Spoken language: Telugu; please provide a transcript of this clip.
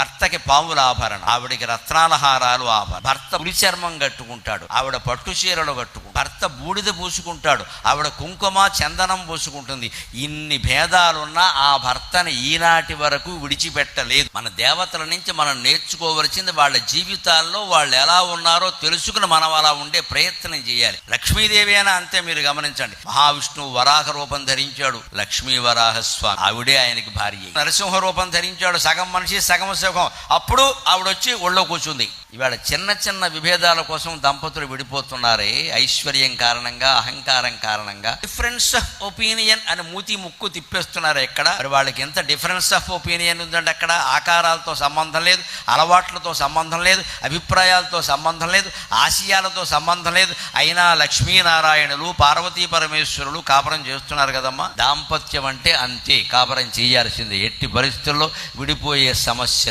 భర్తకి పాముల ఆభరణ, ఆవిడికి రత్నాల హారాలు ఆభరణ. భర్త పులి చర్మం కట్టుకుంటాడు, ఆవిడ పట్టు చీరలు కట్టుకుంటాడు. భర్త బూడిద పూసుకుంటాడు, ఆవిడ కుంకుమ చందనం పూసుకుంటుంది. ఇన్ని భేదాలున్నా ఆ భర్తని ఈనాటి వరకు విడిచిపెట్టలేదు. మన దేవతల నుంచి మనం నేర్చుకోవలసింది వాళ్ళ జీవితాల్లో వాళ్ళు ఎలా ఉన్నారో తెలుసుకుని మనం అలా ఉండే ప్రయత్నం చేయాలి. లక్ష్మీదేవి అయినా అంతే. మీరు గమనించండి, మహావిష్ణువు వరాహ రూపం ధరించాడు, లక్ష్మీ వరాహ స్వామి, ఆవిడే ఆయనకి భార్య. నరసింహ రూపం ధరించాడు, సగం మనిషి సగం సుఖం. అప్పుడు ఆవిడొచ్చి ఒళ్ళో కూర్చుంది. ఇవాళ చిన్న చిన్న విభేదాల కోసం దంపతులు విడిపోతున్నారే, ఐశ్వర్యం కారణంగా, అహంకారం కారణంగా. డిఫరెన్స్ ఆఫ్ ఒపీనియన్ అని మూతి ముక్కు తిప్పేస్తున్నారు. ఎక్కడ మరి వాళ్ళకి ఎంత డిఫరెన్స్ ఆఫ్ ఒపీనియన్ ఉందంటే అక్కడ ఆకారాలతో సంబంధం లేదు, అలవాట్లతో సంబంధం లేదు, అభిప్రాయాలతో సంబంధం లేదు, ఆశయాలతో సంబంధం లేదు. అయినా లక్ష్మీనారాయణులు పార్వతీ పరమేశ్వరులు కాపురం చేస్తున్నారు కదమ్మా. దాంపత్యం అంటే అంతే, కాపురం చేయాల్సిందే. ఎట్టి పరిస్థితుల్లో విడిపోయే సమస్య